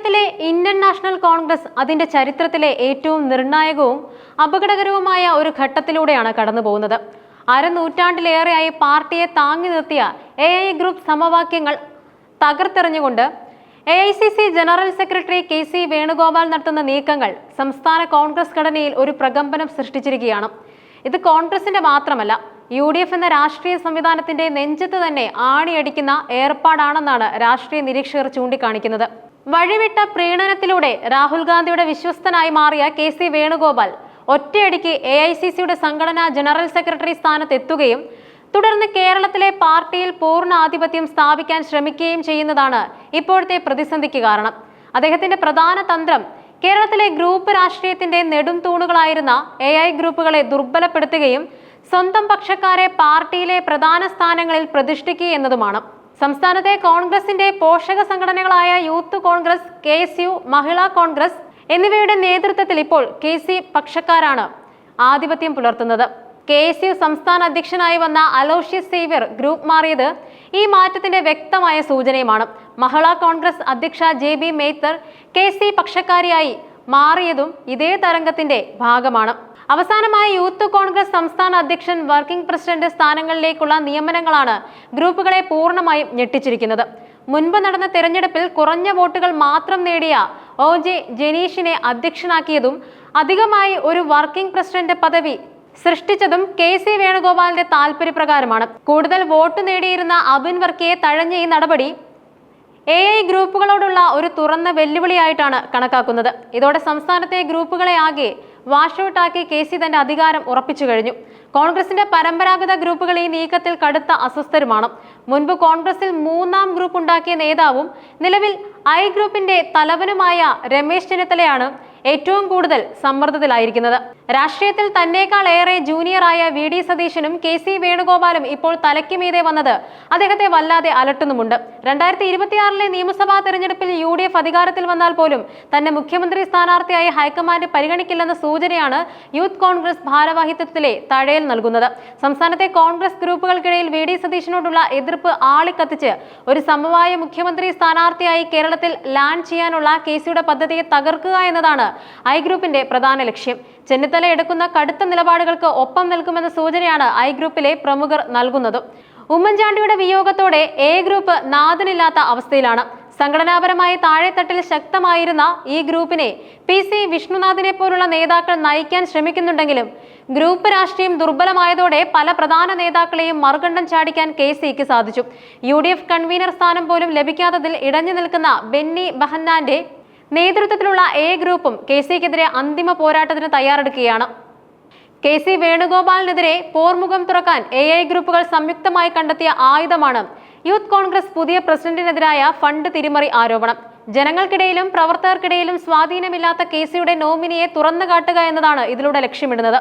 കേരളത്തിലെ Indian national Congress അതിന്റെ ചരിത്രത്തിലെ ഏറ്റവും നിർണായകവും അപകടകരവുമായ ഒരു ഘട്ടത്തിലൂടെയാണ് കടന്നുപോകുന്നത്. അരനൂറ്റാണ്ടിലേറെയായി പാർട്ടിയെ താങ്ങി നിർത്തിയ AI ഗ്രൂപ്പ് സമവാക്യങ്ങൾ തകർത്തെറിഞ്ഞുകൊണ്ട് AICC general secretary KC Venugopal നടത്തുന്ന നീക്കങ്ങൾ സംസ്ഥാന കോൺഗ്രസ് ഘടനയിൽ ഒരു പ്രകമ്പനം സൃഷ്ടിച്ചിരിക്കുകയാണ്. ഇത് കോൺഗ്രസിന്റെ മാത്രമല്ല, UDF എന്ന രാഷ്ട്രീയ സംവിധാനത്തിന്റെ നെഞ്ചത്ത് തന്നെ ആണിയടിക്കുന്ന ഏർപ്പാടാണെന്നാണ് രാഷ്ട്രീയ നിരീക്ഷകർ ചൂണ്ടിക്കാണിക്കുന്നത്. വഴിവിട്ട പ്രീണനത്തിലൂടെ രാഹുൽ ഗാന്ധിയുടെ വിശ്വസ്തനായി മാറിയ KC വേണുഗോപാൽ ഒറ്റയടിക്ക് AICCയുടെ സംഘടനാ ജനറൽ സെക്രട്ടറി സ്ഥാനത്തെത്തുകയും തുടർന്ന് കേരളത്തിലെ പാർട്ടിയിൽ പൂർണ്ണ ആധിപത്യം സ്ഥാപിക്കാൻ ശ്രമിക്കുകയും ചെയ്യുന്നതാണ് ഇപ്പോഴത്തെ പ്രതിസന്ധിക്ക് കാരണം. അദ്ദേഹത്തിന്റെ പ്രധാന തന്ത്രം കേരളത്തിലെ ഗ്രൂപ്പ് രാഷ്ട്രീയത്തിന്റെ നെടും തൂണുകളായിരുന്ന AI ഗ്രൂപ്പുകളെ ദുർബലപ്പെടുത്തുകയും സ്വന്തം പക്ഷക്കാരെ പാർട്ടിയിലെ പ്രധാന സ്ഥാനങ്ങളിൽ പ്രതിഷ്ഠിക്കുക എന്നതുമാണ്. സംസ്ഥാനത്തെ കോൺഗ്രസിന്റെ പോഷക സംഘടനകളായ യൂത്ത് കോൺഗ്രസ്, KSU, മഹിളാ കോൺഗ്രസ് എന്നിവയുടെ നേതൃത്വത്തിൽ ഇപ്പോൾ KC പക്ഷക്കാരാണ് ആധിപത്യം പുലർത്തുന്നത്. KSU സംസ്ഥാന അധ്യക്ഷനായി വന്ന അലോഷ്യസ് സേവ്യർ ഗ്രൂപ്പ് മാറിയത് ഈ മാറ്റത്തിന്റെ വ്യക്തമായ സൂചനയുമാണ്. മഹിളാ കോൺഗ്രസ് അധ്യക്ഷ JB മേത്തർ KC പക്ഷക്കാരിയായി മാറിയതും ഇതേ തരംഗത്തിന്റെ ഭാഗമാണ്. അവസാനമായി യൂത്ത് കോൺഗ്രസ് സംസ്ഥാന അധ്യക്ഷൻ, വർക്കിംഗ് പ്രസിഡന്റ് സ്ഥാനങ്ങളിലേക്കുള്ള നിയമനങ്ങളാണ് ഗ്രൂപ്പുകളെ പൂർണ്ണമായും ഞെട്ടിച്ചിരിക്കുന്നത്. മുൻപ് നടന്ന തെരഞ്ഞെടുപ്പിൽ കുറഞ്ഞ വോട്ടുകൾ മാത്രം നേടിയ OJ ജനീഷിനെ അധ്യക്ഷനാക്കിയതും അധികമായി ഒരു വർക്കിംഗ് പ്രസിഡന്റ് പദവി സൃഷ്ടിച്ചതും KC വേണുഗോപാലിന്റെ താല്പര്യപ്രകാരമാണ്. കൂടുതൽ വോട്ട് നേടിയിരുന്ന അബിൻ വർക്കിയെ തഴഞ്ഞ ഈ നടപടി AI ഗ്രൂപ്പുകളോടുള്ള ഒരു തുറന്ന വെല്ലുവിളിയായിട്ടാണ് കണക്കാക്കുന്നത്. ഇതോടെ സംസ്ഥാനത്തെ ഗ്രൂപ്പുകളെ ആകെ വാഷൌട്ടാക്കി KC തന്റെ അധികാരം ഉറപ്പിച്ചു കഴിഞ്ഞു. കോൺഗ്രസിന്റെ പരമ്പരാഗത ഗ്രൂപ്പുകൾ ഈ നീക്കത്തിൽ കടുത്ത അസ്വസ്ഥരുമാണ്. മുൻപ് കോൺഗ്രസിൽ മൂന്നാം ഗ്രൂപ്പ് ഉണ്ടാക്കിയ നേതാവും നിലവിൽ I ഗ്രൂപ്പിന്റെ തലവനുമായ രമേശ് ചെന്നിത്തലയാണ് ഏറ്റവും കൂടുതൽ സമ്മർദ്ദത്തിലായിരിക്കുന്നത്. രാഷ്ട്രീയത്തിൽ തന്നേക്കാൾ ഏറെ ജൂനിയറായ VD സതീശനും KC വേണുഗോപാലും ഇപ്പോൾ തലയ്ക്ക് മീതെ വന്നത് അദ്ദേഹത്തെ വല്ലാതെ അലട്ടുന്നുമുണ്ട്. 2026 നിയമസഭാ തെരഞ്ഞെടുപ്പിൽ UDF അധികാരത്തിൽ വന്നാൽ പോലും തന്നെ മുഖ്യമന്ത്രി സ്ഥാനാർത്ഥിയായി ഹൈക്കമാൻഡ് പരിഗണിക്കില്ലെന്ന സൂചനയാണ് യൂത്ത് കോൺഗ്രസ് ഭാരവാഹിത്വത്തിലെ തഴയൽ നൽകുന്നത്. സംസ്ഥാനത്തെ കോൺഗ്രസ് ഗ്രൂപ്പുകൾക്കിടയിൽ VD സതീശനോടുള്ള എതിർപ്പ് ആളിക്കത്തിച്ച് ഒരു സമവായ മുഖ്യമന്ത്രി സ്ഥാനാർത്ഥിയായി കേരളത്തിൽ ലാൻഡ് ചെയ്യാനുള്ള KCയുടെ പദ്ധതിയെ തകർക്കുക എന്നതാണ് I ഗ്രൂപ്പിന്റെ പ്രധാന ലക്ഷ്യം. ചെന്നിത്തല എടുക്കുന്ന കടുത്ത നിലപാടുകൾക്ക് ഒപ്പം നിൽക്കുമെന്ന സൂചനയാണ് I ഗ്രൂപ്പിലെ പ്രമുഖർ നൽകുന്നത്. ഉമ്മൻചാണ്ടിയുടെ വിയോഗത്തോടെ A ഗ്രൂപ്പ് നാഥനില്ലാത്ത അവസ്ഥയിലാണ്. സംഘടനാപരമായി താഴെത്തട്ടിൽ ശക്തമായിരുന്ന ഈ ഗ്രൂപ്പിനെ PC വിഷ്ണുനാഥിനെ പോലുള്ള നേതാക്കൾ നയിക്കാൻ ശ്രമിക്കുന്നുണ്ടെങ്കിലും ഗ്രൂപ്പ് രാഷ്ട്രീയം ദുർബലമായതോടെ പല പ്രധാന നേതാക്കളെയും മറുകണ്ഠം ചാടിക്കാൻ KCക്ക് സാധിച്ചു. UDF കൺവീനർ സ്ഥാനം പോലും ലഭിക്കാത്തതിൽ ഇടഞ്ഞു നിൽക്കുന്ന ബെന്നി ബെഹന്നാന്റെ നേതൃത്വത്തിലുള്ള A ഗ്രൂപ്പും KCക്കെതിരെ അന്തിമ പോരാട്ടത്തിന് തയ്യാറെടുക്കുകയാണ്. KC വേണുഗോപാലിനെതിരെ പോർമുഖം തുറക്കാൻ AI ഗ്രൂപ്പുകൾ സംയുക്തമായി കണ്ടെത്തിയ ആയുധമാണ് യൂത്ത് കോൺഗ്രസ് പുതിയ പ്രസിഡന്റിനെതിരായ ഫണ്ട് തിരിമറി ആരോപണം. ജനങ്ങൾക്കിടയിലും പ്രവർത്തകർക്കിടയിലും സ്വാധീനമില്ലാത്ത KCയുടെ നോമിനിയെ തുറന്നു കാട്ടുക എന്നതാണ് ഇതിലൂടെ ലക്ഷ്യമിടുന്നത്.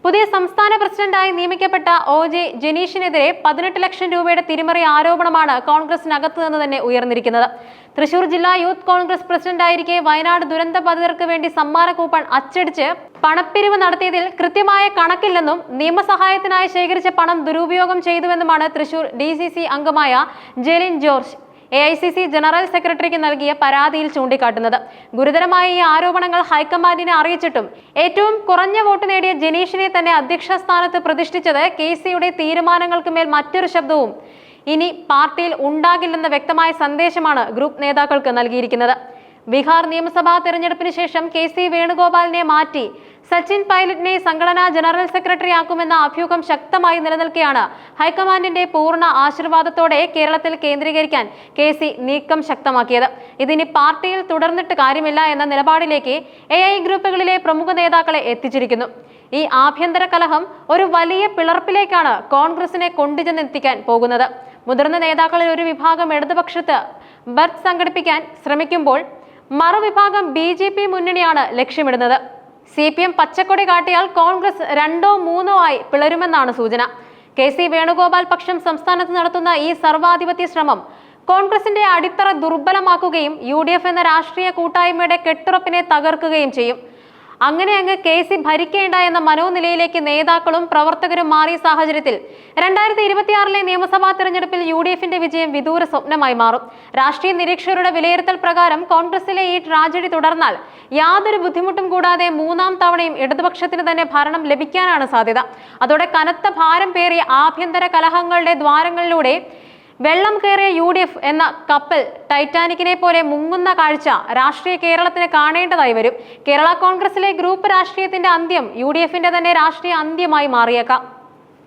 പുതിയ സംസ്ഥാന പ്രസിഡന്റായി നിയമിക്കപ്പെട്ട OJ ജനീഷിനെതിരെ 18 ലക്ഷം രൂപയുടെ തിരിമറി ആരോപണമാണ് കോൺഗ്രസിനകത്ത് നിന്ന് തന്നെ ഉയർന്നിരിക്കുന്നത്. തൃശൂർ ജില്ലാ യൂത്ത് കോൺഗ്രസ് പ്രസിഡന്റായിരിക്കെ വയനാട് ദുരന്ത ബാധിതർക്ക് വേണ്ടി സമ്മാന കൂപ്പൺ അച്ചടിച്ച് പണപ്പിരിവ് നടത്തിയതിൽ കൃത്യമായ കണക്കില്ലെന്നും നിയമസഹായത്തിനായി ശേഖരിച്ച പണം ദുരുപയോഗം ചെയ്തുവെന്നുമാണ് തൃശൂർ DCC അംഗമായ ജെലിൻ ജോർജ് AICC ജനറൽ സെക്രട്ടറിക്ക് നൽകിയ പരാതിയിൽ ചൂണ്ടിക്കാട്ടുന്നത്. ഗുരുതരമായ ഈ ആരോപണങ്ങൾ ഹൈക്കമാൻഡിനെ അറിയിച്ചിട്ടും ഏറ്റവും കുറഞ്ഞ വോട്ട് നേടിയ ജനീഷിനെ തന്നെ അധ്യക്ഷ സ്ഥാനത്ത് പ്രതിഷ്ഠിച്ചത് KCയുടെ തീരുമാനങ്ങൾക്ക് മേൽ മറ്റൊരു ശബ്ദവും ഇനി പാർട്ടിയിൽ ഉണ്ടാകില്ലെന്ന വ്യക്തമായ സന്ദേശമാണ് ഗ്രൂപ്പ് നേതാക്കൾക്ക് നൽകിയിരിക്കുന്നത്. ബീഹാർ നിയമസഭാ തെരഞ്ഞെടുപ്പിന് ശേഷം KC വേണുഗോപാലിനെ മാറ്റി സച്ചിൻ പൈലറ്റിനെ സംഘടനാ ജനറൽ സെക്രട്ടറി ആക്കുമെന്ന അഭ്യൂഹം ശക്തമായി നിലനിൽക്കെയാണ് ഹൈക്കമാൻഡിന്റെ പൂർണ്ണ ആശീർവാദത്തോടെ കേരളത്തിൽ കേന്ദ്രീകരിക്കാൻ KC നീക്കം ശക്തമാക്കിയത്. ഇതിനി പാർട്ടിയിൽ തുടർന്നിട്ട് കാര്യമില്ല എന്ന നിലപാടിലേക്ക് AI ഗ്രൂപ്പുകളിലെ പ്രമുഖ നേതാക്കളെ എത്തിച്ചിരിക്കുന്നു. ഈ ആഭ്യന്തര കലഹം ഒരു വലിയ പിളർപ്പിലേക്കാണ് കോൺഗ്രസിനെ കൊണ്ടുചെന്നെത്തിക്കാൻ പോകുന്നത്. മുതിർന്ന നേതാക്കളിൽ ഒരു വിഭാഗം ഇടതുപക്ഷത്ത് ബർത്ത് സംഘടിപ്പിക്കാൻ ശ്രമിക്കുമ്പോൾ മറുവിഭാഗം BJP മുന്നണിയാണ് ലക്ഷ്യമിടുന്നത്. CPM പച്ചക്കൊടി കാട്ടിയാൽ കോൺഗ്രസ് 2ഓ 3ഓ ആയി പിളരുമെന്നാണ് സൂചന. KC വേണുഗോപാൽ പക്ഷം സംസ്ഥാനത്ത് നടത്തുന്ന ഈ സർവാധിപത്യ ശ്രമം കോൺഗ്രസിന്റെ അടിത്തറ ദുർബലമാക്കുകയും UDF എന്ന രാഷ്ട്രീയ കൂട്ടായ്മയുടെ കെട്ടുറപ്പിനെ തകർക്കുകയും ചെയ്യും. അങ്ങനെ അങ്ങ് KC ഭരിക്കേണ്ട എന്ന മനോനിലയിലേക്ക് നേതാക്കളും പ്രവർത്തകരും മാറിയ സാഹചര്യത്തിൽ 2026 നിയമസഭാ തെരഞ്ഞെടുപ്പിൽ UDFന്റെ വിജയം വിദൂര സ്വപ്നമായി മാറും. രാഷ്ട്രീയ നിരീക്ഷകരുടെ വിലയിരുത്തൽ പ്രകാരം കോൺഗ്രസിലെ ഈ ട്രാജഡി തുടർന്നാൽ യാതൊരു ബുദ്ധിമുട്ടും കൂടാതെ മൂന്നാം തവണയും ഇടതുപക്ഷത്തിന് തന്നെ ഭരണം ലഭിക്കാനാണ് സാധ്യത. അതോടെ കനത്ത ഭാരം പേറിയ ആഭ്യന്തര കലഹങ്ങളുടെ ദ്വാരങ്ങളിലൂടെ വെള്ളം കയറിയ UDF എന്ന കപ്പൽ ടൈറ്റാനിക്കിനെ പോലെ മുങ്ങുന്ന കാഴ്ച രാഷ്ട്രീയ കേരളത്തിന് കാണേണ്ടതായി വരും. കേരള കോൺഗ്രസിലെ ഗ്രൂപ്പ് രാഷ്ട്രീയത്തിന്റെ അന്ത്യം UDFന്റെ തന്നെ രാഷ്ട്രീയ അന്ത്യമായി മാറിയേക്കാം.